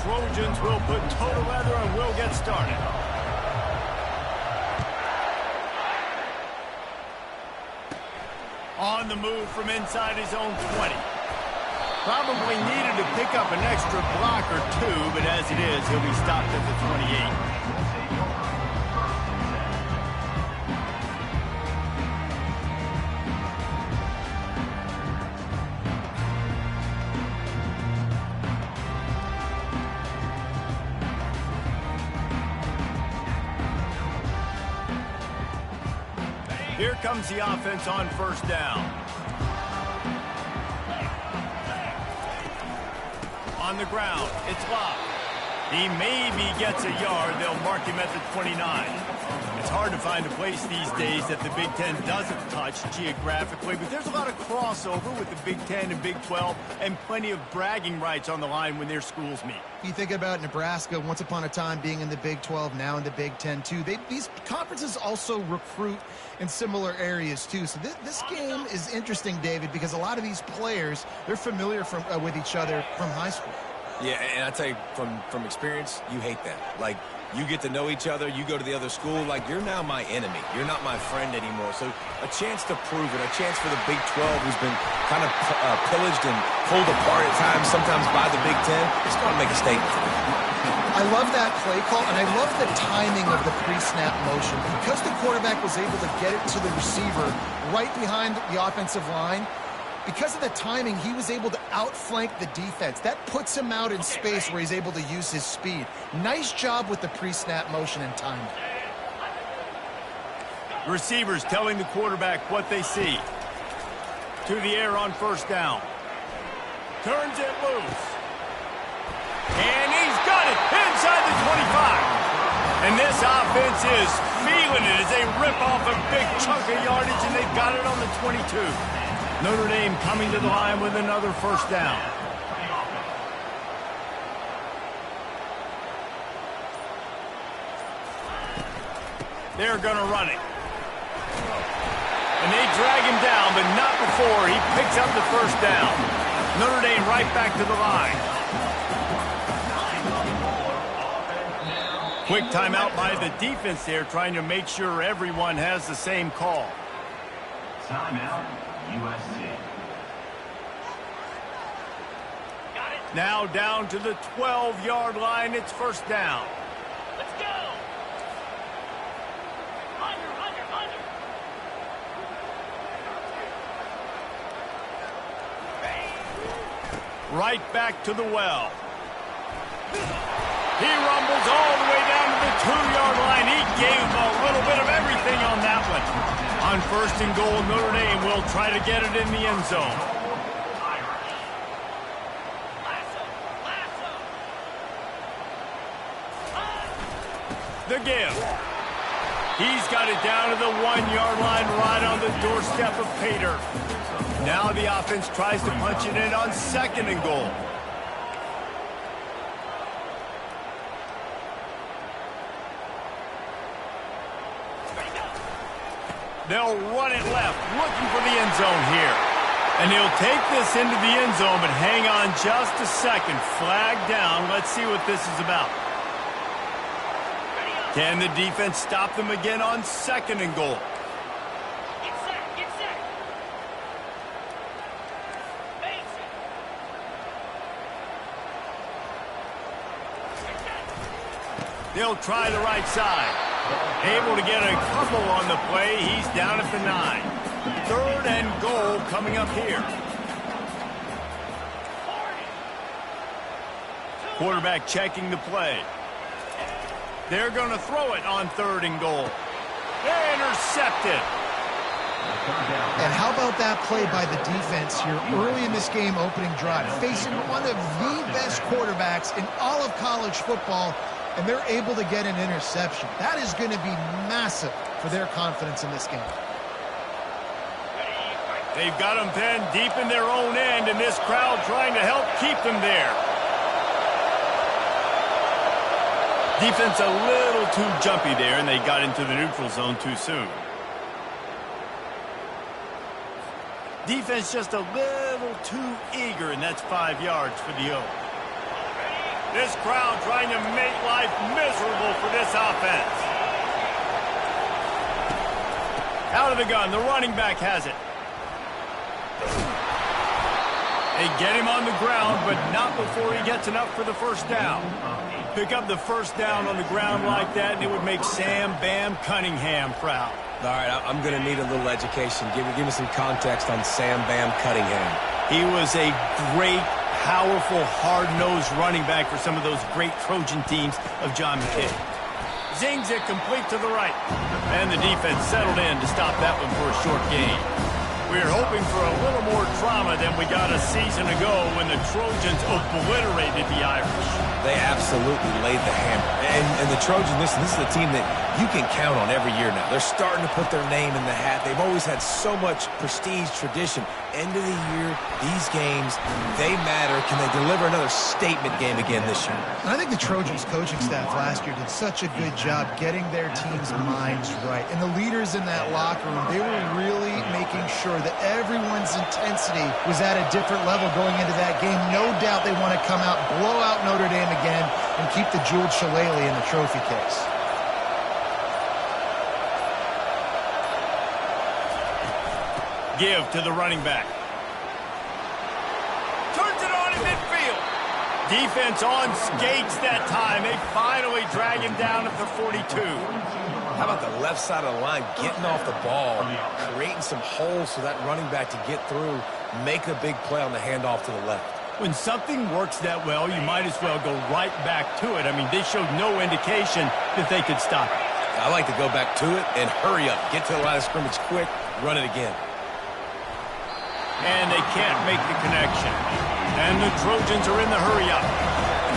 Trojans will put toe together and will get started. On the move from inside his own 20. Probably needed to pick up an extra block or two, but as it is, he'll be stopped at the 28. Here comes the offense on first down. On the ground, it's locked. He maybe gets a yard. They'll mark him at the 29. It's hard to find a place these days that the Big Ten doesn't touch geographically, but there's a lot of crossover with the Big Ten and Big 12 and plenty of bragging rights on the line when their schools meet. You think about Nebraska once upon a time being in the Big 12, now in the Big 10 too. These conferences also recruit in similar areas too. So this game is interesting, David, because a lot of these players, they're familiar with each other from high school. Yeah, and I tell you, from experience, you hate that. Like, you get to know each other, you go to the other school, like, you're now my enemy. You're not my friend anymore. So a chance to prove it, a chance for the Big 12, who's been kind of pillaged and pulled apart at times, sometimes by the Big 10, just going to make a statement. I love that play call, and I love the timing of the pre-snap motion. Because the quarterback was able to get it to the receiver right behind the offensive line, because of the timing, he was able to outflank the defense. That puts him out in space where he's able to use his speed. Nice job with the pre-snap motion and timing. Receivers telling the quarterback what they see. To the air on first down. Turns it loose. And he's got it inside the 25. And this offense is feeling it as they rip off a big chunk of yardage, and they've got it on the 22. Notre Dame coming to the line with another first down. They're going to run it. And they drag him down, but not before he picks up the first down. Notre Dame right back to the line. Quick timeout by the defense there, trying to make sure everyone has the same call. Timeout, USC. Now down to the 12-yard line. It's first down. Let's go. Under. Right back to the well. He rumbles all the way down to the 2-yard line. He gave a little bit of everything on that one. On first and goal, Notre Dame will try to get it in the end zone. The give. He's got it down to the 1-yard line right on the doorstep of Pater. Now the offense tries to punch it in on second and goal. They'll run it left, looking for the end zone here. And he'll take this into the end zone, but hang on just a second. Flag down. Let's see what this is about. Can the defense stop them again on second and goal? Get set. Face it. They'll try the right side. Able to get a couple on the play. He's down at the 9. Third and goal coming up here. Quarterback checking the play. They're going to throw it on third and goal. Intercepted. And how about that play by the defense here early in this game opening drive, facing one of the best quarterbacks in all of college football, and they're able to get an interception. That is going to be massive for their confidence in this game. They've got them pinned deep in their own end, and this crowd trying to help keep them there. Defense a little too jumpy there, and they got into the neutral zone too soon. Defense just a little too eager, and that's 5 yards for the O. This crowd trying to make life miserable for this offense. Out of the gun, the running back has it. They get him on the ground, but not before he gets enough for the first down. Pick up the first down on the ground like that, and it would make Sam Bam Cunningham proud. All right, I'm going to need a little education. Give me some context on Sam Bam Cunningham. He was a great, powerful, hard-nosed running back for some of those great Trojan teams of John McKay. Zings it complete to the right. And the defense settled in to stop that one for a short gain. We were hoping for a little more drama than we got a season ago when the Trojans obliterated the Irish. They absolutely laid the hammer. And the Trojans, listen, this is a team that you can count on every year now. They're starting to put their name in the hat. They've always had so much prestige, tradition. End of the year, these games, they matter. Can they deliver another statement game again this year? And I think the Trojans coaching staff last year did such a good job getting their team's minds right. And the leaders in that locker room, they were really making sure that everyone's intensity was at a different level going into that game. No doubt they want to come out, blow out Notre Dame again, and keep the jeweled shillelagh in the trophy case. Give to the running back. Turns it on in midfield. Defense on skates that time. They finally drag him down at the 42. How about the left side of the line getting off the ball, creating some holes for that running back to get through, make a big play on the handoff to the left. When something works that well, you might as well go right back to it. I mean, they showed no indication that they could stop it. I like to go back to it and hurry up. Get to the line of scrimmage quick, run it again. And they can't make the connection. And the Trojans are in the hurry-up.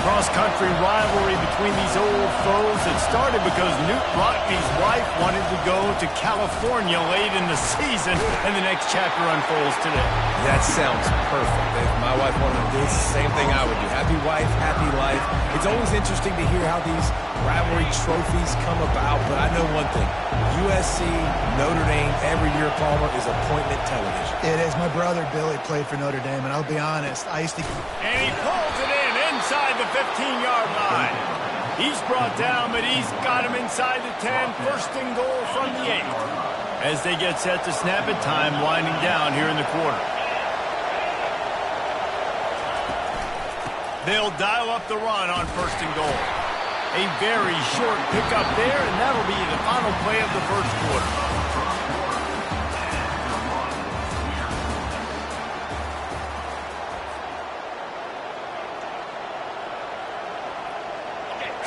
Cross-country rivalry between these old foes. It started because Newt Rockne's wife wanted to go to California late in the season, and the next chapter unfolds today. That sounds perfect. If my wife wanted to do the same thing I would do. Happy wife, happy life. It's always interesting to hear how these rivalry trophies come about, but I know one thing. USC, Notre Dame, every year, Palmer, is appointment television. It is. My brother Billy played for Notre Dame, and I'll be honest, I used to... And he pulls it in inside the 15-yard line. He's brought down, but he's got him inside the 10. First and goal from the 8. As they get set to snap it, time winding down here in the quarter. They'll dial up the run on first and goal. A very short pickup there, and that'll be the final play of the first quarter.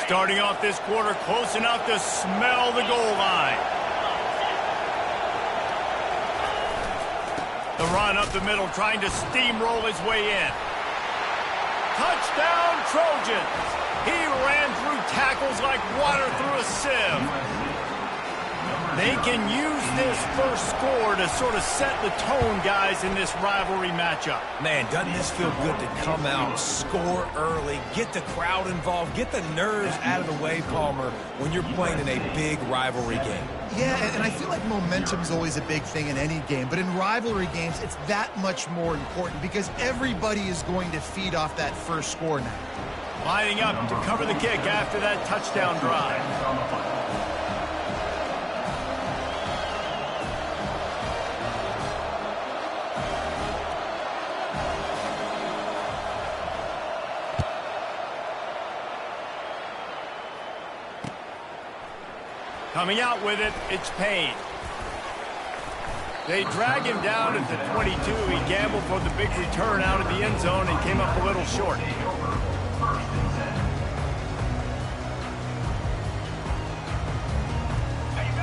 Starting off this quarter close enough to smell the goal line. The run up the middle, trying to steamroll his way in. Touchdown, Trojans! He ran through tackles like water through a sieve. They can use this first score to sort of set the tone, guys, in this rivalry matchup. Man, doesn't this feel good to come out, score early, get the crowd involved, get the nerves out of the way, Palmer, when you're playing in a big rivalry game? Yeah, and I feel like momentum's always a big thing in any game, but in rivalry games, it's that much more important because everybody is going to feed off that first score now. Lining up to cover the kick after that touchdown drive. Coming out with it, it's Payne. They drag him down at the 22. He gambled for the big return out of the end zone and came up a little short.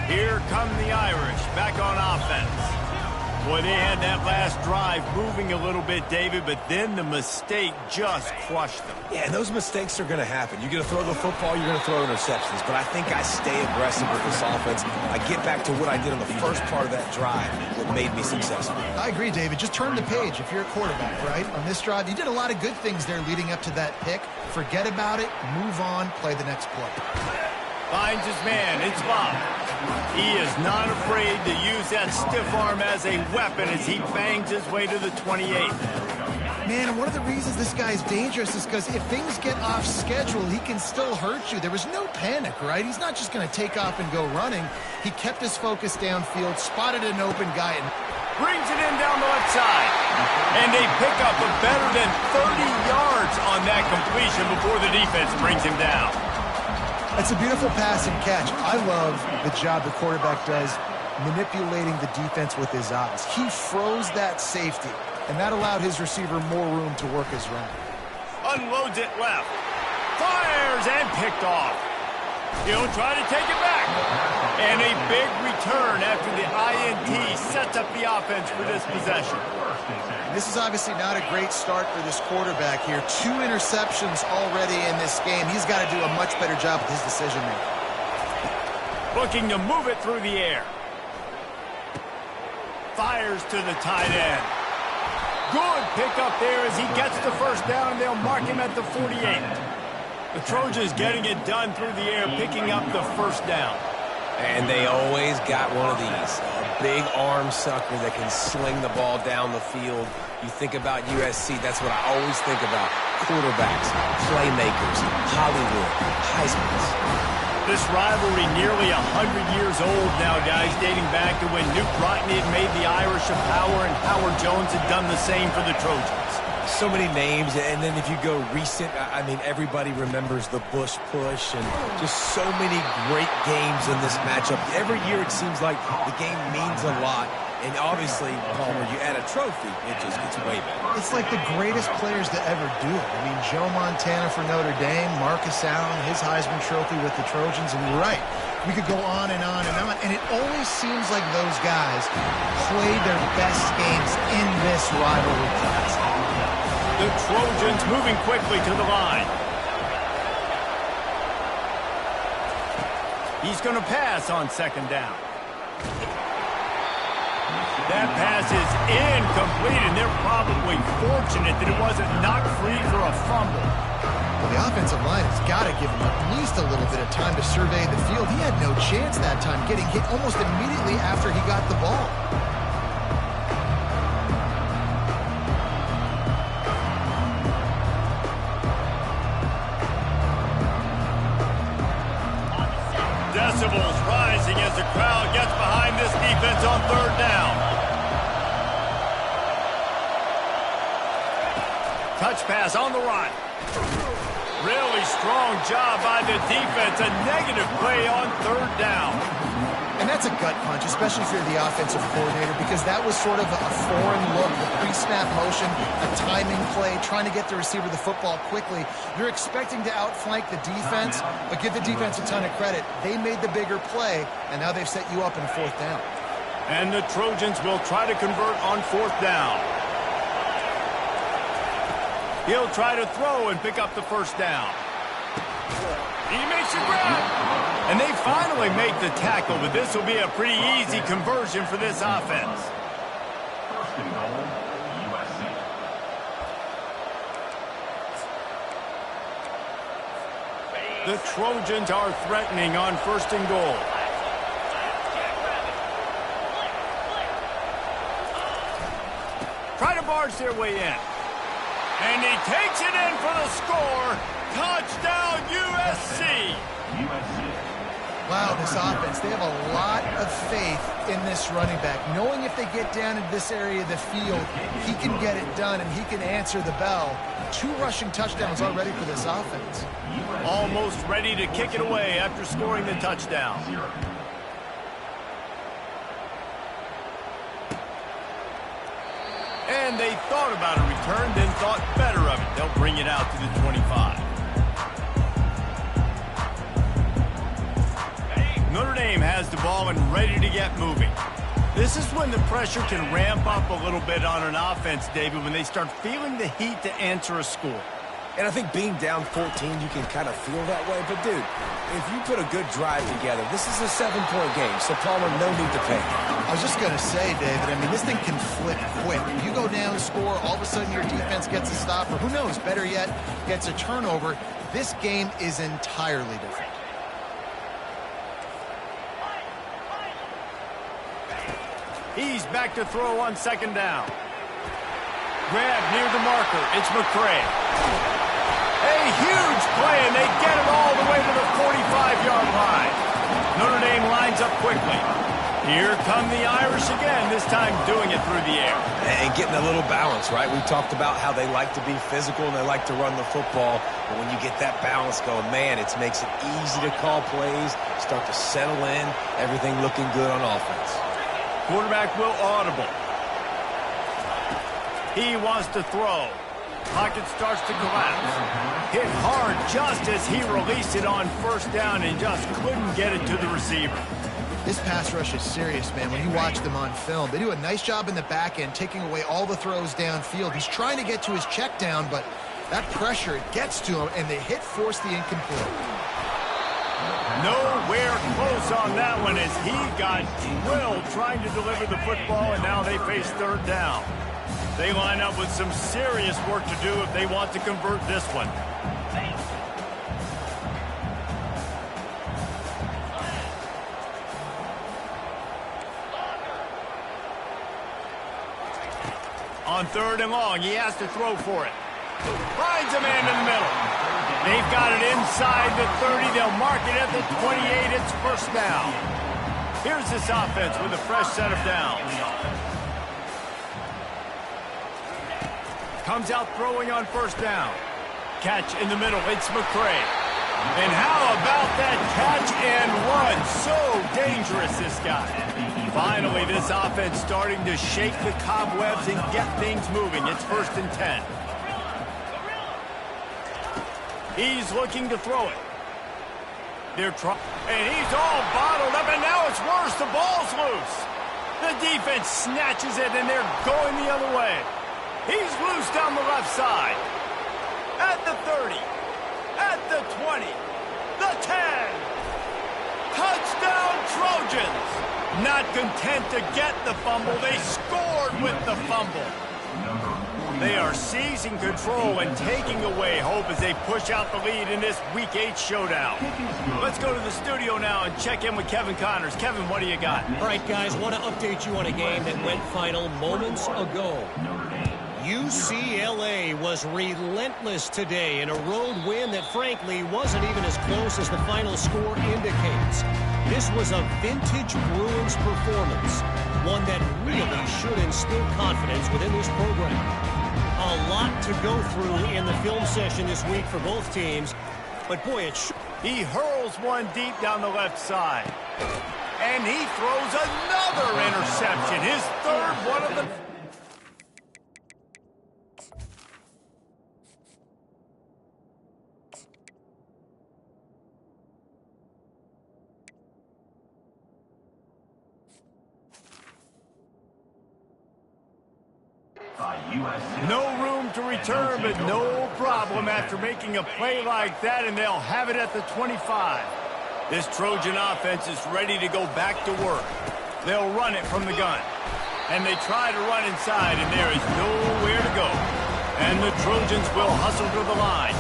Here come the Irish back on offense. Boy, they had that last drive moving a little bit, David, but then the mistake just crushed them. Yeah, and those mistakes are going to happen. You're going to throw the football, you're going to throw interceptions, but I think I stay aggressive with this offense. I get back to what I did on the first part of that drive that made me successful. I agree, David. Just turn the page if you're a quarterback, right? On this drive, you did a lot of good things there leading up to that pick. Forget about it, move on, play the next play. Finds his man, it's Bob. He is not afraid to use that stiff arm as a weapon as he bangs his way to the 28. Man, and one of the reasons this guy's dangerous is because if things get off schedule, he can still hurt you. There was no panic, right? He's not just going to take off and go running. He kept his focus downfield, spotted an open guy, and brings it in down the left side. And they pick up a better than 30 yards on that completion before the defense brings him down. That's a beautiful pass and catch. I love the job the quarterback does manipulating the defense with his eyes. He froze that safety, and that allowed his receiver more room to work his route. Unloads it left. Fires and picked off. He'll try to take it back. And a big return after the INT sets up the offense for this possession. This is obviously not a great start for this quarterback here. 2 interceptions already in this game. He's got to do a much better job with his decision-making. Looking to move it through the air. Fires to the tight end. Good pickup there as he gets the first down, and they'll mark him at the 48. The Trojans getting it done through the air, picking up the first down. And they always got one of these. A big arm sucker that can sling the ball down the field. You think about USC, that's what I always think about. Quarterbacks, playmakers, Hollywood, Heisman's. This rivalry nearly 100 years old now, guys, dating back to when Nuke Rodney had made the Irish a power and Howard Jones had done the same for the Trojans. So many names, and then if you go recent, I mean, everybody remembers the Bush push and just so many great games in this matchup. Every year it seems like the game means a lot, and obviously, Palmer, you add a trophy, it just gets way better. It's like the greatest players to ever do it. I mean, Joe Montana for Notre Dame, Marcus Allen, his Heisman Trophy with the Trojans, and you're right. We could go on and on and on, and it always seems like those guys played their best games in this rivalry class. The Trojans moving quickly to the line. He's going to pass on second down. That pass is incomplete, and they're probably fortunate that it wasn't knocked free for a fumble. Well, the offensive line has got to give him at least a little bit of time to survey the field. He had no chance that time, getting hit almost immediately after he got the ball. Decibels rising as the crowd gets behind this defense on third down. Touch pass on the run. Really strong job by the defense. A negative play on third down. And that's a gut punch, especially if you're the offensive coordinator, because that was sort of a foreign look, the pre-snap motion, a timing play, trying to get the receiver the football quickly. You're expecting to outflank the defense, but give the defense a ton of credit. They made the bigger play, and now they've set you up in a fourth down. And the Trojans will try to convert on fourth down. He'll try to throw and pick up the first down. He makes a grab. And they finally make the tackle, but this will be a pretty easy conversion for this offense. The Trojans are threatening on first and goal. Try to barge their way in. And he takes it in for the score. Touchdown, USC. Wow, this offense, they have a lot of faith in this running back, knowing if they get down into this area of the field, he can get it done and he can answer the bell. 2 rushing touchdowns already for this offense. Almost ready to kick it away after scoring the touchdown. And they thought about a return, then thought better of it. They'll bring it out to the 25. Notre Dame has the ball and ready to get moving. This is when the pressure can ramp up a little bit on an offense, David, when they start feeling the heat to answer a score. And I think being down 14, you can kind of feel that way. But, dude, if you put a good drive together, this is a 7-point game, so Palmer, no need to panic. I was just going to say, David, I mean, this thing can flip quick. You go down, score, all of a sudden your defense gets a stop, or who knows, better yet, gets a turnover. This game is entirely different. He's back to throw on second down. Grab near the marker. It's McCray. A huge play, and they get it all the way to the 45-yard line. Notre Dame lines up quickly. Here come the Irish again, this time doing it through the air. And getting a little balance, right? We talked about how they like to be physical and they like to run the football. But when you get that balance going, man, it makes it easy to call plays, start to settle in, everything looking good on offense. Quarterback will audible. He wants to throw. Pocket starts to collapse. Hit hard just as he released it on first down and just couldn't get it to the receiver. This pass rush is serious, man. When you watch them on film, they do a nice job in the back end, taking away all the throws downfield. He's trying to get to his check down, but that pressure, it gets to him, and the hit forced the incomplete. Nowhere close on that one as he got drilled trying to deliver the football, and now they face third down. They line up with some serious work to do if they want to convert this one. On third and long, he has to throw for it. Finds a man in the middle. They've got it inside the 30. They'll mark it at the 28. It's first down. Here's this offense with a fresh set of downs. Comes out throwing on first down. Catch in the middle. It's McCray. And how about that catch and run? So dangerous, this guy. Finally, this offense starting to shake the cobwebs and get things moving. It's first and 10. He's looking to throw it. They're trying, and he's all bottled up, and now it's worse. The ball's loose. The defense snatches it, and they're going the other way. He's loose down the left side. At the 30. At the 20. The 10. Touchdown Trojans. Not content to get the fumble, they scored with the fumble. They are seizing control and taking away hope as they push out the lead in this Week 8 showdown. Let's go to the studio now and check in with Kevin Connors. Kevin, what do you got? All right, guys, want to update you on a game that went final moments ago. UCLA was relentless today in a road win that, frankly, wasn't even as close as the final score indicates. This was a vintage Bruins performance, one that really should instill confidence within this program. A lot to go through in the film session this week for both teams, but boy, he hurls one deep down the left side, and he throws another interception, his third one of the... No room to return, but no problem after making a play like that, and they'll have it at the 25. This Trojan offense is ready to go back to work. They'll run it from the gun, and they try to run inside, and there is nowhere to go. And the Trojans will hustle to the line.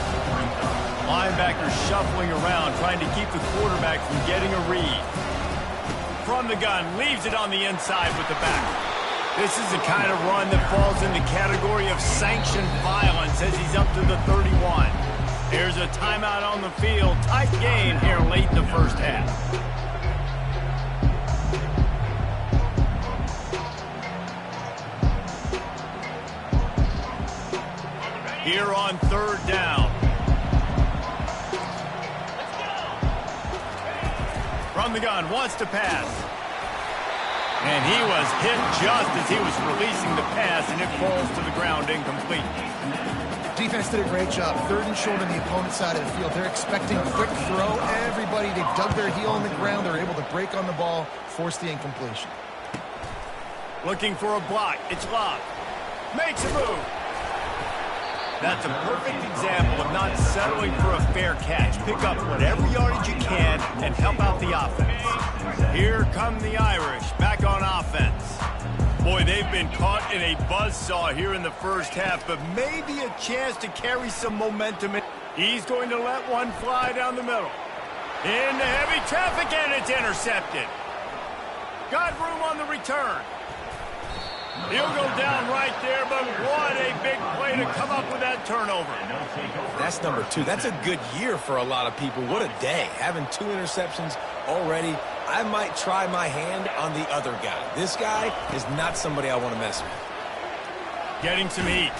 Linebackers shuffling around, trying to keep the quarterback from getting a read. From the gun, leaves it on the inside with the back. This is the kind of run that falls in the category of sanctioned violence as he's up to the 31. Here's a timeout on the field. Tight game here late in the first half. Here on third down. From the gun, wants to pass. And he was hit just as he was releasing the pass, and it falls to the ground incomplete. Defense did a great job. Third and short on the opponent's side of the field. They're expecting a quick throw. Everybody, they dug their heel on the ground. They're able to break on the ball, force the incompletion. Looking for a block. It's Love. Makes a move. That's a perfect example of not settling for a fair catch. Pick up whatever yardage you can and help out the offense. Here come the Irish, back on offense. Boy, they've been caught in a buzzsaw here in the first half, but maybe a chance to carry some momentum. He's going to let one fly down the middle. Into heavy traffic, and it's intercepted. Got room on the return. He'll go down right there, but what a big play to come up with that turnover. That's number 2. That's a good year for a lot of people. What a day. Having 2 interceptions already. I might try my hand on the other guy. This guy is not somebody I want to mess with. Getting some heat.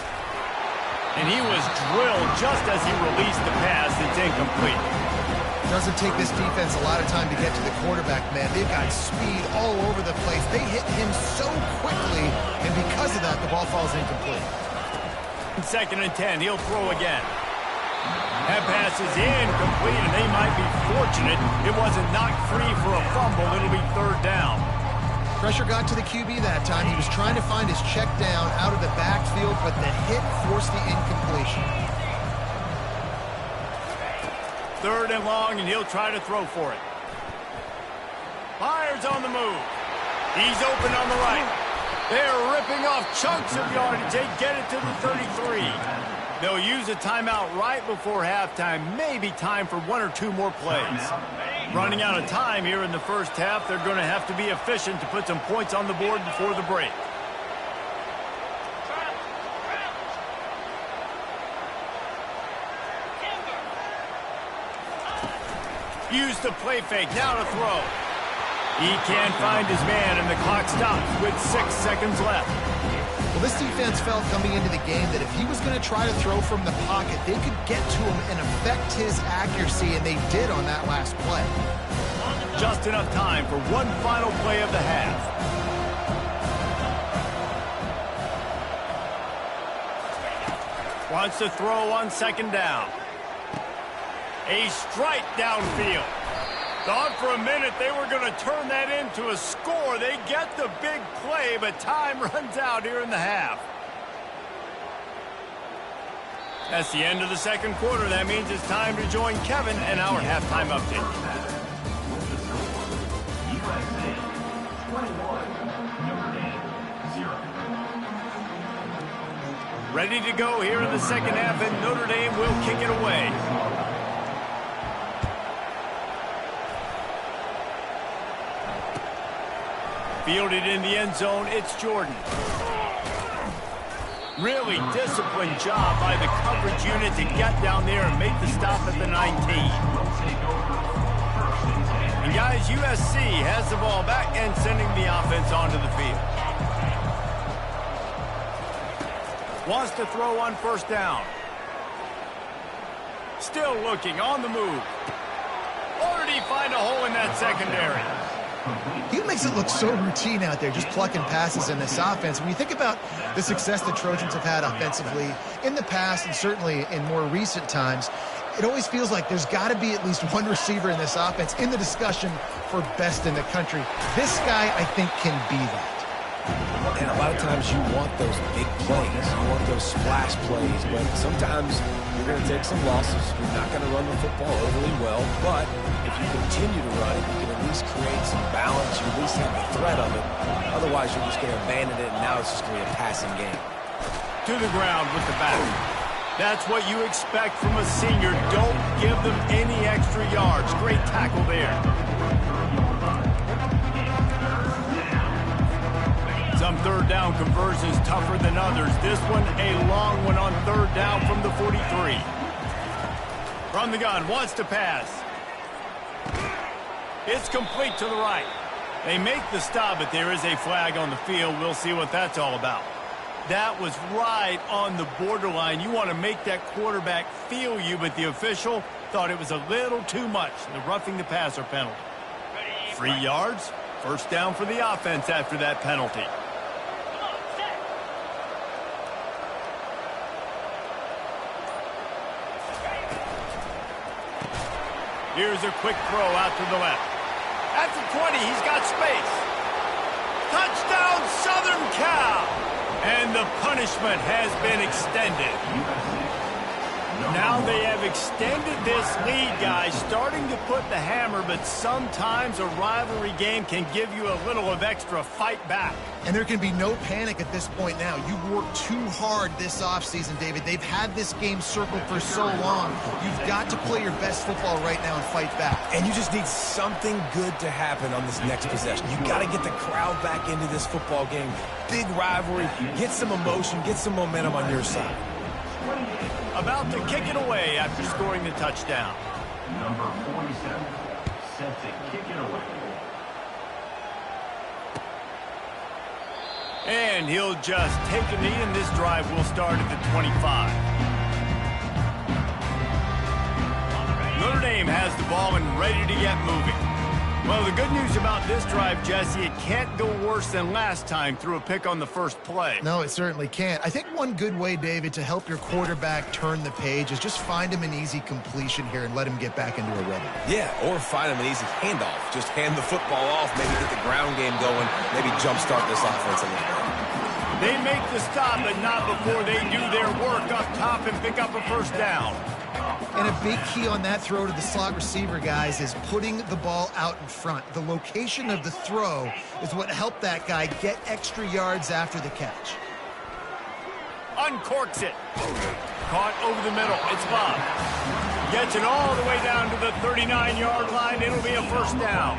And he was drilled just as he released the pass. It's incomplete. Doesn't take this defense a lot of time to get to the quarterback, man. They've got speed all over the place. They hit him so quickly, and because of that, the ball falls incomplete. 2nd and 10, he'll throw again. That pass is incomplete, and they might be fortunate it wasn't knocked free for a fumble. It'll be 3rd down. Pressure got to the QB that time. He was trying to find his check down out of the backfield, but the hit forced the incompletion. 3rd and long, and he'll try to throw for it. Myers on the move. He's open on the right. They're ripping off chunks of yardage. They get it to the 33. They'll use a timeout right before halftime. Maybe time for 1 or 2 more plays. Running out of time here in the first half. They're going to have to be efficient to put some points on the board before the break. Use the play fake, now to throw. He can't find his man, and the clock stops with 6 seconds left. Well, this defense felt coming into the game that if he was going to try to throw from the pocket, they could get to him and affect his accuracy, and they did on that last play. Just enough time for one final play of the half. Wants to throw on 2nd down. A strike downfield. Thought for a minute they were going to turn that into a score. They get the big play, but time runs out here in the half. That's the end of the 2nd quarter. That means it's time to join Kevin and our halftime update. Ready to go here in the 2nd half, and Notre Dame will kick it away. Fielded in the end zone, it's Jordan. Really disciplined job by the coverage unit to get down there and make the stop at the 19. And guys, USC has the ball back and sending the offense onto the field. Wants to throw on 1st down. Still looking on the move. Or did he find a hole in that secondary? He makes it look so routine out there, just plucking passes in this offense. When you think about the success the Trojans have had offensively in the past and certainly in more recent times, it always feels like there's got to be at least one receiver in this offense in the discussion for best in the country. This guy, I think, can be that. And a lot of times you want those big plays. You want those splash plays, but sometimes you're going to take some losses. You're not going to run the football overly well, but if you continue to run it, you can at least create some balance. You at least have the threat of it. Otherwise, you're just going to abandon it, and now it's just going to be a passing game. To the ground with the back. That's what you expect from a senior. Don't give them any extra yards. Great tackle there. Some 3rd down conversions tougher than others. This one, a long one on 3rd down from the 43. From the gun, wants to pass. It's complete to the right. They make the stop, but there is a flag on the field. We'll see what that's all about. That was right on the borderline. You want to make that quarterback feel you, but the official thought it was a little too much. The roughing the passer penalty. 3 yards, 1st down for the offense after that penalty. Here's a quick throw out to the left. At the 20, he's got space. Touchdown, Southern Cal! And the punishment has been extended. Now they have extended this lead, guys, starting to put the hammer, but sometimes a rivalry game can give you a little of extra fight back. And there can be no panic at this point now. You've worked too hard this offseason, David. They've had this game circled for so long. You've got to play your best football right now and fight back. And you just need something good to happen on this next possession. You got to get the crowd back into this football game. Big rivalry. Get some emotion. Get some momentum on your side. About to kick it away after scoring the touchdown. Number 47, set to kick it away. And he'll just take a knee, and this drive will start at the 25. Notre Dame has the ball and ready to get moving. Well, the good news about this drive, Jesse, it can't go worse than last time through a pick on the first play. No, it certainly can't. I think one good way, David, to help your quarterback turn the page is just find him an easy completion here and let him get back into a rhythm. Yeah, or find him an easy handoff. Just hand the football off, maybe get the ground game going, maybe jumpstart this offense a little bit. They make the stop, but not before they do their work up top and pick up a first down. And a big key on that throw to the slot receiver, guys, is putting the ball out in front. The location of the throw is what helped that guy get extra yards after the catch. Uncorks it. Caught over the middle. It's Bob. Gets it all the way down to the 39-yard line. It'll be a first down.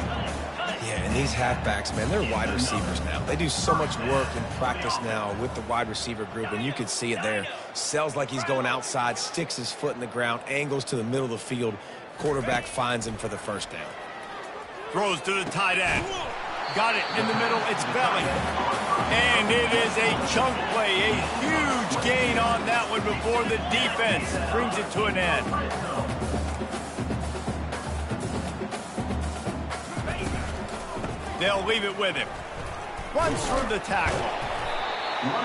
Yeah, and these halfbacks, man, they're wide receivers now. They do so much work in practice now with the wide receiver group, and you can see it there. Sells like he's going outside, sticks his foot in the ground, angles to the middle of the field. Quarterback finds him for the first down. Throws to the tight end. Got it in the middle. It's Belly. And it is a chunk play, a huge gain on that one before the defense brings it to an end. They'll leave it with him. Runs through the tackle.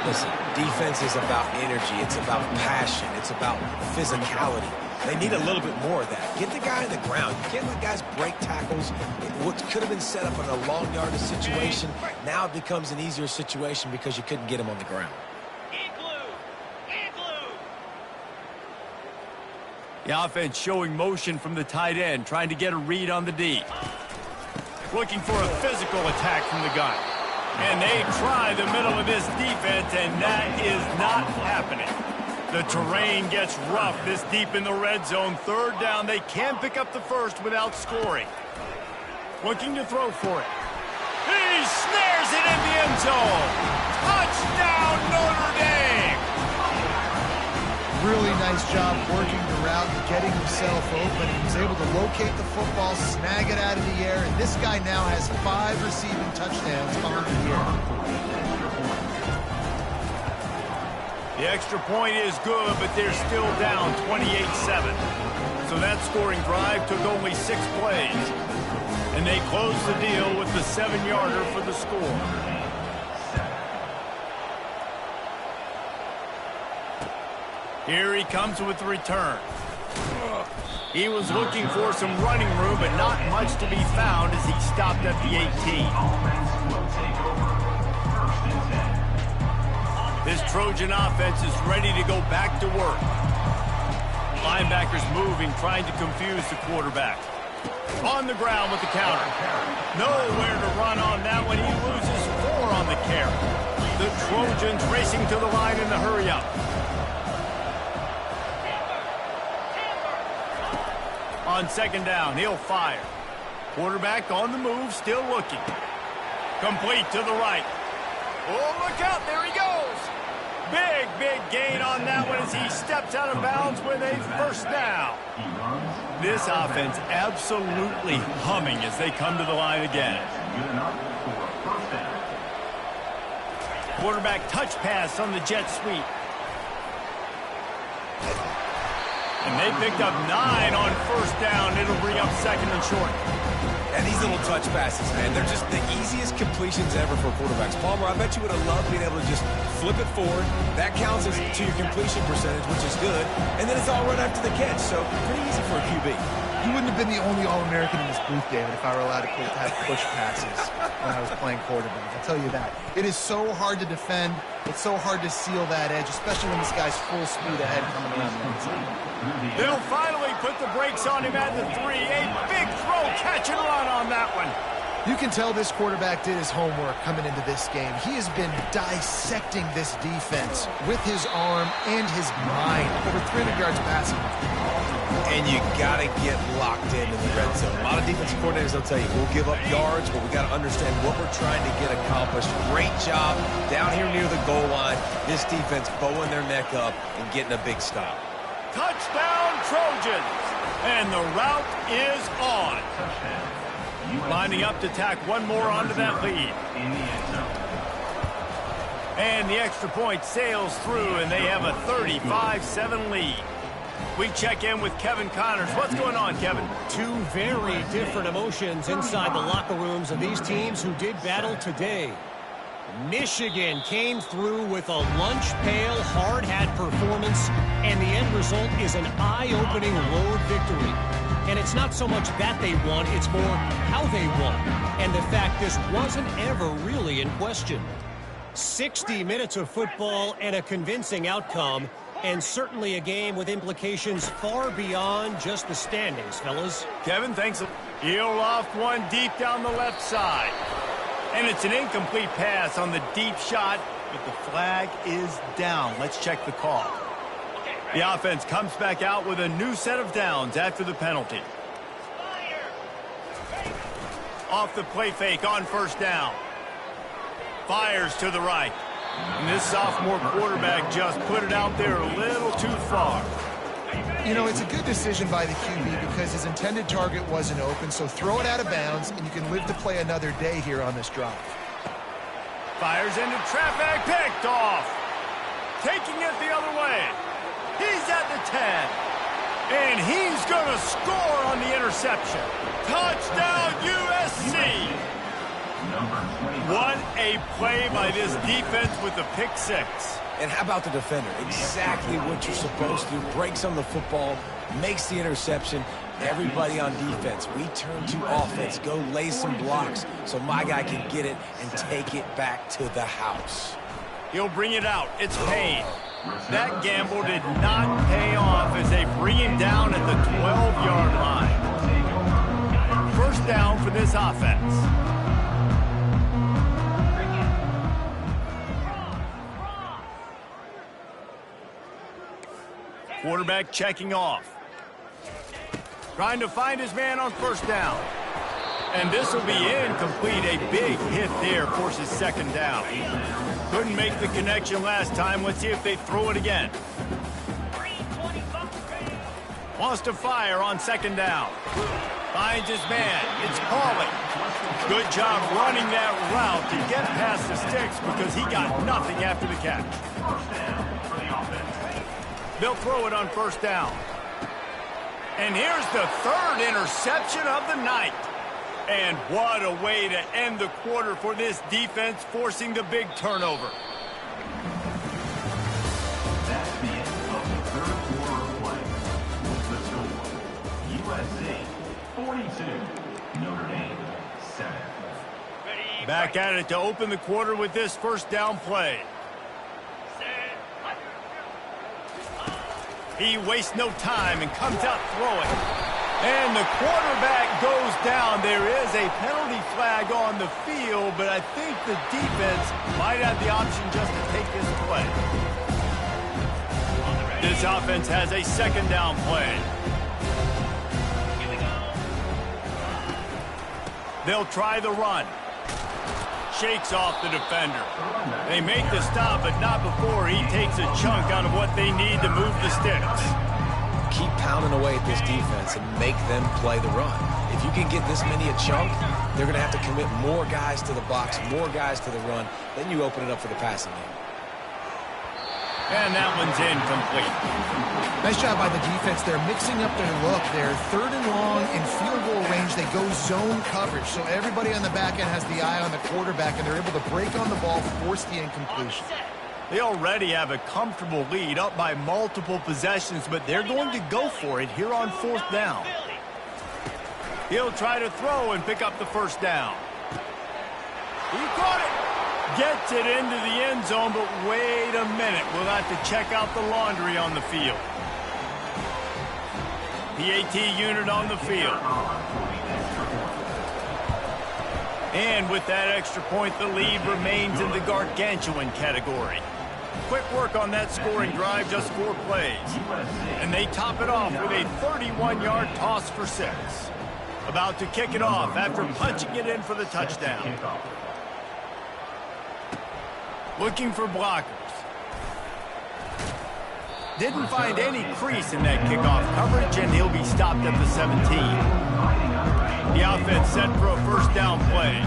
Listen, defense is about energy. It's about passion. It's about physicality. They need a little bit more of that. Get the guy on the ground. You can't let guys break tackles. What could have been set up in a long yardage situation, now it becomes an easier situation because you couldn't get him on the ground. The offense showing motion from the tight end, trying to get a read on the D. Looking for a physical attack from the gun. And they try the middle of this defense, and that is not happening. The terrain gets rough this deep in the red zone. Third down, they can pick up the first without scoring. Looking to throw for it. He snares it in the end zone. Touchdown, Notre Dame! Really nice job working the route and getting himself open. He was able to locate the football, snag it out of the air, and this guy now has 5 receiving touchdowns on the year. The extra point is good, but they're still down 28-7. So that scoring drive took only 6 plays. And they closed the deal with the 7-yarder for the score. Here he comes with the return. He was looking for some running room, but not much to be found as he stopped at the 18. This Trojan offense is ready to go back to work. Linebackers moving, trying to confuse the quarterback. On the ground with the counter. Nowhere to run on that one. He loses 4 on the carry. The Trojans racing to the line in the hurry-up. On second down, he'll fire. Quarterback on the move, still looking. Complete to the right. Oh, look out, there he goes. Big gain on that one as he steps out of bounds with a first down. This offense absolutely humming as they come to the line again. Quarterback touch pass on the jet sweep. And they picked up 9 on first down. It'll bring up second and short. And these little touch passes, man, they're just the easiest completions ever for quarterbacks. Palmer, I bet you would have loved being able to just flip it forward. That counts as to your completion percentage, which is good. And then it's all right after the catch, so pretty easy for a QB. You wouldn't have been the only All-American in this booth, David, if I were allowed to have push passes when I was playing quarterback. I'll tell you that. It is so hard to defend. It's so hard to seal that edge, especially when this guy's full speed ahead coming around the inside. They'll finally put the brakes on him at the 3. A big throw, catch and run on that one. You can tell this quarterback did his homework coming into this game. He has been dissecting this defense with his arm and his mind. Over 300 yards passing. And you got to get locked in the red zone. A lot of defensive coordinators, they'll tell you, we'll give up yards, but we got to understand what we're trying to get accomplished. Great job down here near the goal line. This defense bowing their neck up and getting a big stop. Touchdown, Trojans. And the route is on. Lining up to tack one more onto that lead. And the extra point sails through, and they have a 35-7 lead. We check in with Kevin Connors. What's going on, Kevin? Two very different emotions inside the locker rooms of these teams who did battle today. Michigan came through with a lunch pail, hard-hat performance, and the end result is an eye-opening road victory. And it's not so much that they won, it's more how they won. And the fact this wasn't ever really in question. 60 minutes of football and a convincing outcome, and certainly a game with implications far beyond just the standings, fellas. Kevin, thanks. He'll loft one deep down the left side. And it's an incomplete pass on the deep shot, but the flag is down. Let's check the call. The offense comes back out with a new set of downs after the penalty. Off the play fake on first down. Fires to the right. And this sophomore quarterback just put it out there a little too far. You know, it's a good decision by the QB because his intended target wasn't open, so throw it out of bounds, and you can live to play another day here on this drive. Fires into traffic, picked off. Taking it the other way. He's at the 10. And he's going to score on the interception. Touchdown, USC. What a play by this defense with the pick six. And how about the defender? Exactly what you're supposed to. Breaks on the football, makes the interception. Everybody on defense, we turn to offense. Go lay some blocks so my guy can get it and take it back to the house. He'll bring it out. It's Payne. That gamble did not pay off as they bring him down at the 12-yard line. First down for this offense. Quarterback checking off. Trying to find his man on first down. And this will be incomplete. A big hit there forces second down. Couldn't make the connection last time. Let's see if they throw it again. Wants to fire on second down. Finds his man. It's Pauly. Good job running that route to get past the sticks because he got nothing after the catch. They'll throw it on first down. And here's the third interception of the night. And what a way to end the quarter for this defense, forcing the big turnover. That's the end of the third quarter of play. The score, USC 42, Notre Dame 7. Back at it to open the quarter with this first down play. He wastes no time and comes out throwing. And the quarterback goes down. There is a penalty flag on the field, but I think the defense might have the option just to take this play. This offense has a second down play. They'll try the run. Shakes off the defender. They make the stop, but not before he takes a chunk out of what they need to move the sticks. Keep pounding away at this defense and make them play the run. If you can get this many a chunk, they're going to have to commit more guys to the box, more guys to the run. Then you open it up for the passing game. And that one's incomplete. Nice job by the defense. They're mixing up their look. They're third and long in field goal range. They go zone coverage. So everybody on the back end has the eye on the quarterback, and they're able to break on the ball, force the incompletion. They already have a comfortable lead up by multiple possessions, but they're going to go for it here on fourth down. He'll try to throw and pick up the first down. He caught it. Gets it into the end zone, but wait a minute. We'll have to check out the laundry on the field. PAT unit on the field. And with that extra point, the lead remains in the gargantuan category. Quick work on that scoring drive, just 4 plays. And they top it off with a 31-yard toss for 6. About to kick it off after punching it in for the touchdown. Looking for blockers. Didn't find any crease in that kickoff coverage, and he'll be stopped at the 17. The offense set for a first down play.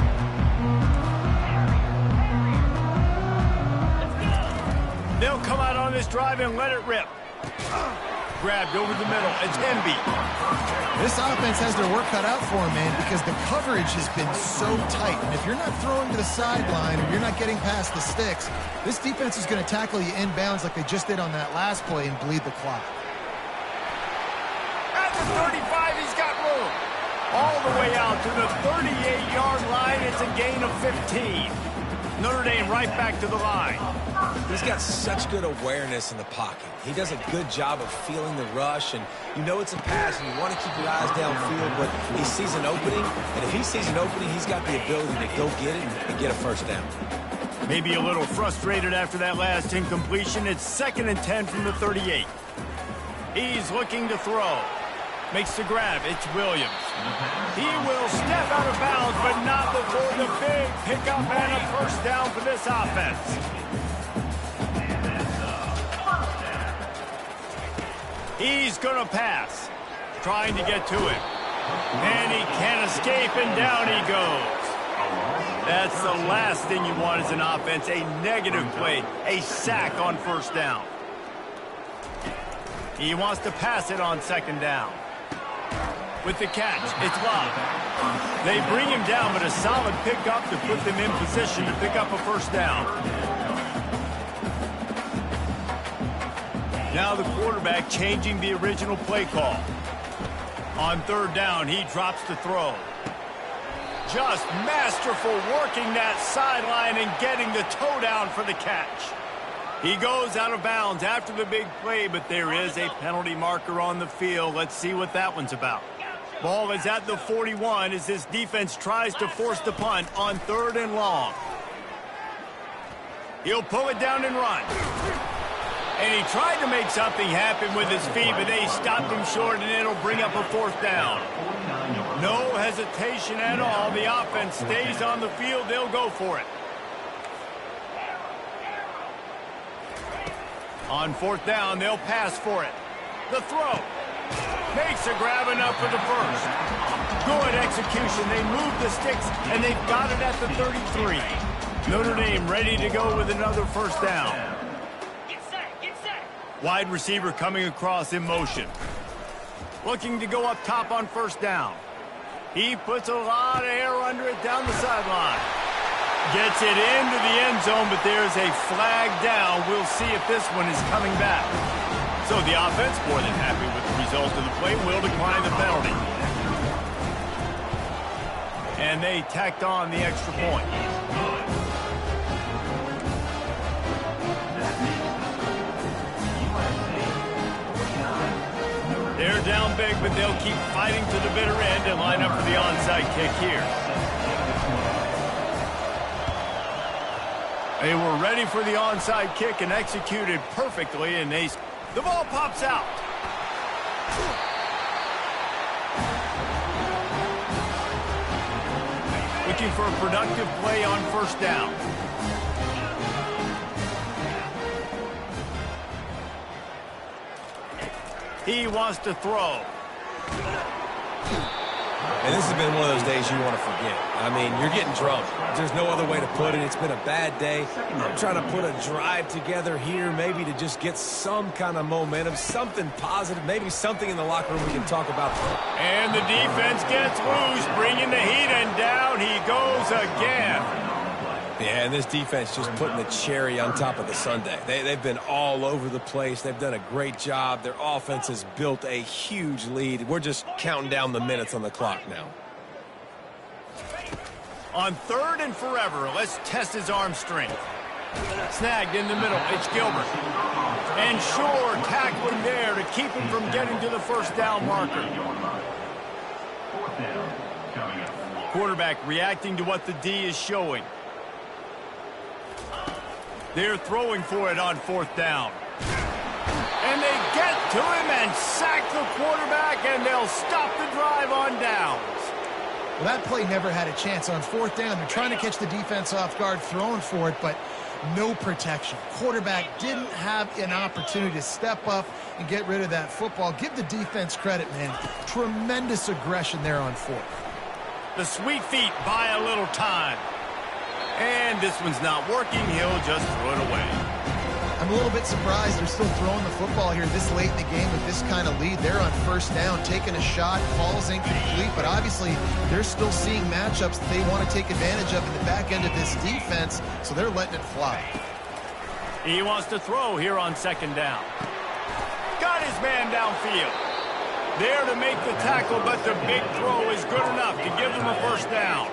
They'll come out on this drive and let it rip. Grabbed over the middle. It's Emby. This offense has their work cut out for them, man, because the coverage has been so tight. And if you're not throwing to the sideline or you're not getting past the sticks, this defense is going to tackle you inbounds like they just did on that last play and bleed the clock. At the 35, he's got room. All the way out to the 38-yard line. It's a gain of 15. Notre Dame right back to the line. He's got such good awareness in the pocket. He does a good job of feeling the rush, and you know it's a pass, and you want to keep your eyes downfield, but he sees an opening, and if he sees an opening, he's got the ability to go get it and get a first down. Maybe a little frustrated after that last incompletion. It's 2nd and 10 from the 38. He's looking to throw. Makes the grab. It's Williams. He will step out of bounds, but not before the big pickup and a first down for this offense. He's going to pass. Trying to get to it. And he can't escape, and down he goes. That's the last thing you want as an offense, a negative play, a sack on first down. He wants to pass it on 2nd down. With the catch, it's Love. They bring him down, but a solid pickup to put them in position to pick up a first down. Now the quarterback changing the original play call. On 3rd down, he drops to throw. Just masterful working that sideline and getting the toe down for the catch. He goes out of bounds after the big play, but there is a penalty marker on the field. Let's see what that one's about. Ball is at the 41 as this defense tries to force the punt on 3rd and long. He'll pull it down and run. And he tried to make something happen with his feet, but they stopped him short, and it'll bring up a 4th down. No hesitation at all. The offense stays on the field. They'll go for it. On 4th down, they'll pass for it. The throw. Makes a grab enough for the first. Good execution. They move the sticks, and they've got it at the 33. Notre Dame ready to go with another first down. Get set, get set. Wide receiver coming across in motion. Looking to go up top on first down. He puts a lot of air under it down the sideline. Gets it into the end zone, but there's a flag down. We'll see if this one is coming back. So the offense, more than happy with the result of the play, will decline the penalty. And they tacked on the extra point. They're down big, but they'll keep fighting to the bitter end and line up for the onside kick here. They were ready for the onside kick and executed perfectly, and the ball pops out. Looking for a productive play on first down. He wants to throw. And this has been one of those days you want to forget. I mean, you're getting drunk. There's no other way to put it. It's been a bad day. I'm trying to put a drive together here, maybe to just get some kind of momentum, something positive, maybe something in the locker room we can talk about. And the defense gets loose, bringing the heat, and down he goes again. Yeah, and this defense just putting the cherry on top of the sundae. They've been all over the place. They've done a great job. Their offense has built a huge lead. We're just counting down the minutes on the clock now. On 3rd and forever, let's test his arm strength. Snagged in the middle, it's Gilbert. And Shore tackling there to keep him from getting to the first down marker. Quarterback reacting to what the D is showing. They're throwing for it on 4th down. And they get to him and sack the quarterback, and they'll stop the drive on downs. Well, that play never had a chance. On 4th down, they're trying to catch the defense off guard, throwing for it, but no protection. Quarterback didn't have an opportunity to step up and get rid of that football. Give the defense credit, man. Tremendous aggression there on 4th. The sweet feet buy a little time. And this one's not working. He'll just throw it away. I'm a little bit surprised they're still throwing the football here this late in the game with this kind of lead. They're on 1st down, taking a shot, ball's incomplete, but obviously they're still seeing matchups that they want to take advantage of in the back end of this defense, so they're letting it fly. He wants to throw here on 2nd down. Got his man downfield. There to make the tackle, but the big throw is good enough to give them a 1st down.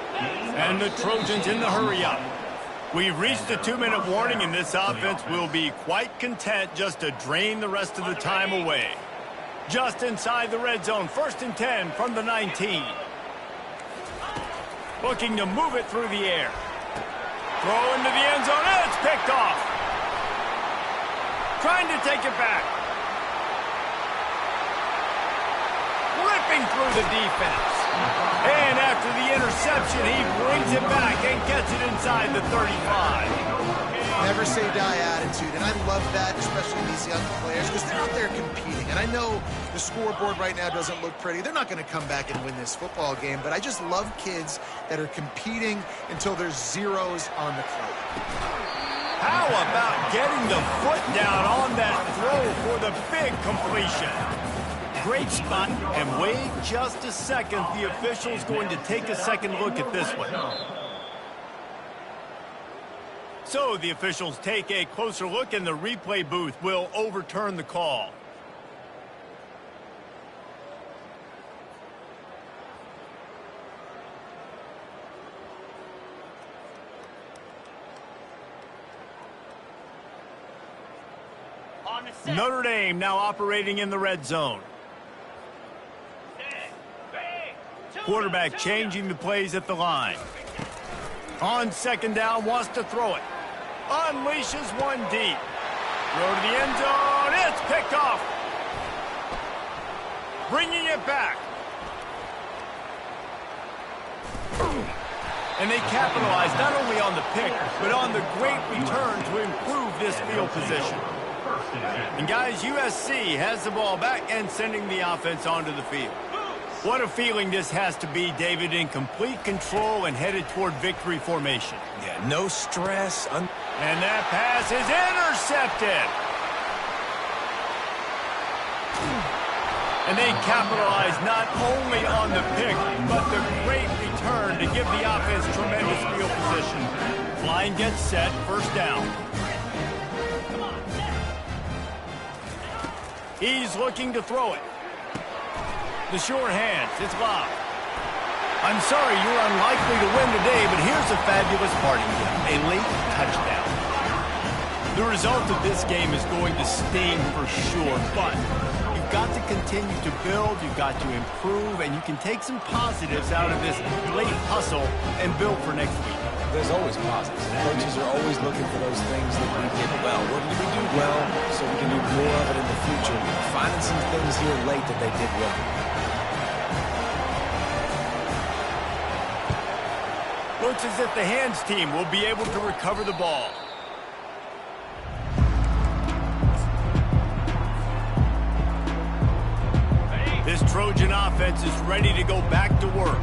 And the Trojans in the hurry-up. We've reached the 2-minute warning, and this offense will be quite content just to drain the rest of the time away. Just inside the red zone, 1st and 10 from the 19. Looking to move it through the air. Throw into the end zone, and it's picked off. Trying to take it back. Ripping through the defense. And after the interception, he brings it back and gets it inside the 35. Never say die attitude, and I love that, especially in these young players, because they're out there competing. And I know the scoreboard right now doesn't look pretty. They're not going to come back and win this football game, but I just love kids that are competing until there's zeros on the clock. How about getting the foot down on that throw for the big completion? Great spot, and wait just a second. The official's going to take a second look at this one. So the officials take a closer look, and the replay booth will overturn the call. Notre Dame now operating in the red zone. Quarterback changing the plays at the line. On 2nd down, wants to throw it. Unleashes one deep. Throw to the end zone. It's picked off. Bringing it back. And they capitalize not only on the pick, but on the great return to improve this field position. And guys, USC has the ball back and sending the offense onto the field. What a feeling this has to be, David, in complete control and headed toward victory formation. Yeah, no stress. And that pass is intercepted. And they capitalize not only on the pick, but the great return to give the offense tremendous field position. Line gets set, 1st down. He's looking to throw it. The short hands, it's locked. I'm sorry you're unlikely to win today, but here's a fabulous parting gift, a late touchdown. The result of this game is going to sting for sure, but you've got to continue to build, you've got to improve, and you can take some positives out of this late hustle and build for next week. There's always positives. Coaches are always looking for those things that we did well. What did we do well so we can do more of it in the future? Finding some things here late that they did well. Looks as if the hands team will be able to recover the ball. This Trojan offense is ready to go back to work.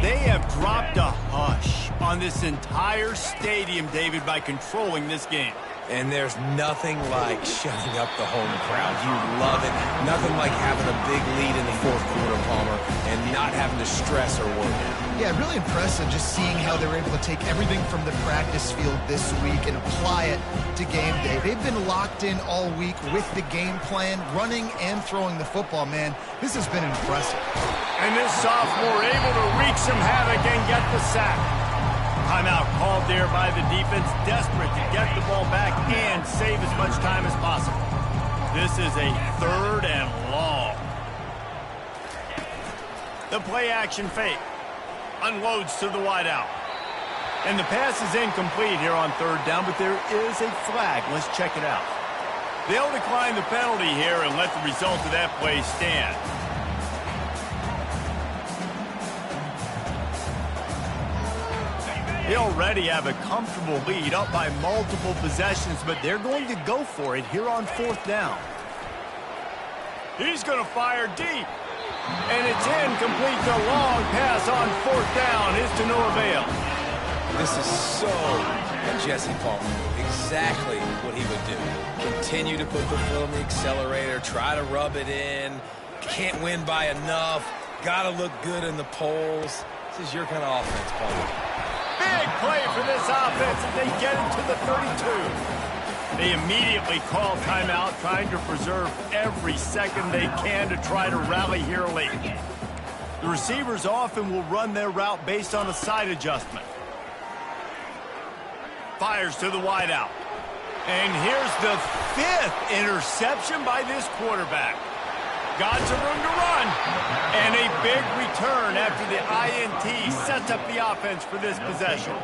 They have dropped a hush on this entire stadium, David, by controlling this game. And there's nothing like shutting up the home crowd. You love it. Nothing like having a big lead in the fourth quarter, Palmer, and not having to stress or worry. Yeah, really impressive just seeing how they were able to take everything from the practice field this week and apply it to game day. They've been locked in all week with the game plan, running and throwing the football, man. This has been impressive. And this sophomore able to wreak some havoc and get the sack. Timeout called there by the defense, desperate to get the ball back and save as much time as possible. This is a 3rd and long. The play action fake. Unloads to the wideout. And the pass is incomplete here on 3rd down, but there is a flag. Let's check it out. They'll decline the penalty here and let the result of that play stand. They already have a comfortable lead, up by multiple possessions, but they're going to go for it here on 4th down. He's going to fire deep. And it's incomplete. The long pass on 4th down is to no avail. This is so a Jesse Palmer move. Exactly what he would do. Continue to put the foot on the accelerator, try to rub it in. Can't win by enough. Got to look good in the polls. This is your kind of offense, Palmer. Big play for this offense as they get it to the 32. They immediately call timeout, trying to preserve every second they can to try to rally here late. The receivers often will run their route based on a side adjustment. Fires to the wideout. And here's the 5th interception by this quarterback. Got some room to run. And a big return after the INT sets up the offense for this possession.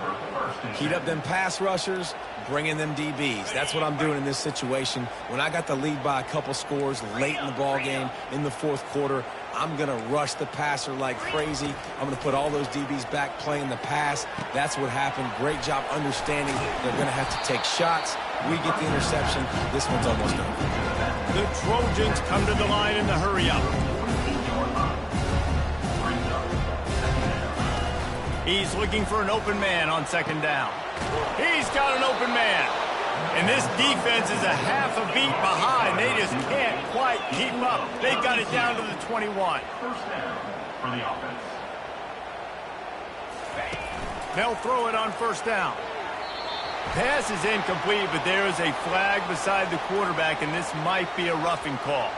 Heat up them pass rushers, bring in them DBs. That's what I'm doing in this situation. When I got the lead by a couple scores late in the ball game in the 4th quarter, I'm going to rush the passer like crazy. I'm going to put all those DBs back playing the pass. That's what happened. Great job understanding they're going to have to take shots. We get the interception. This one's almost over. The Trojans come to the line in the hurry-up. He's looking for an open man on 2nd down. He's got an open man. And this defense is a half a beat behind. They just can't quite keep up. They've got it down to the 21. 1st down for the offense. They'll throw it on 1st down. Pass is incomplete, but there is a flag beside the quarterback, and this might be a roughing call.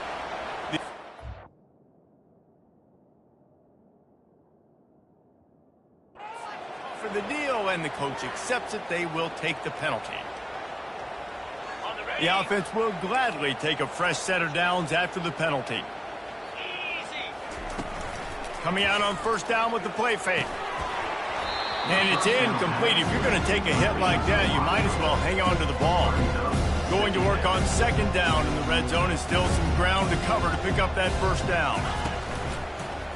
For the deal, and the coach accepts it, they will take the penalty. The offense will gladly take a fresh set of downs after the penalty. Coming out on 1st down with the play fake. And it's incomplete. If you're going to take a hit like that, you might as well hang on to the ball. Going to work on 2nd down in the red zone is still some ground to cover to pick up that 1st down.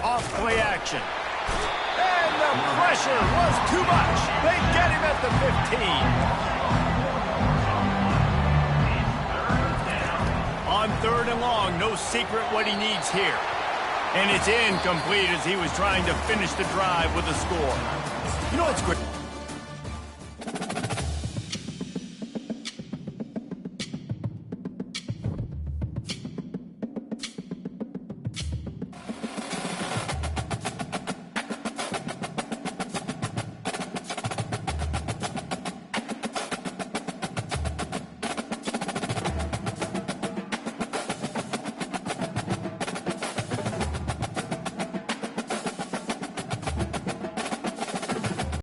Off play action. And the pressure was too much. They get him at the 15. On 3rd and long, no secret what he needs here. And it's incomplete as he was trying to finish the drive with a score. You know what's great?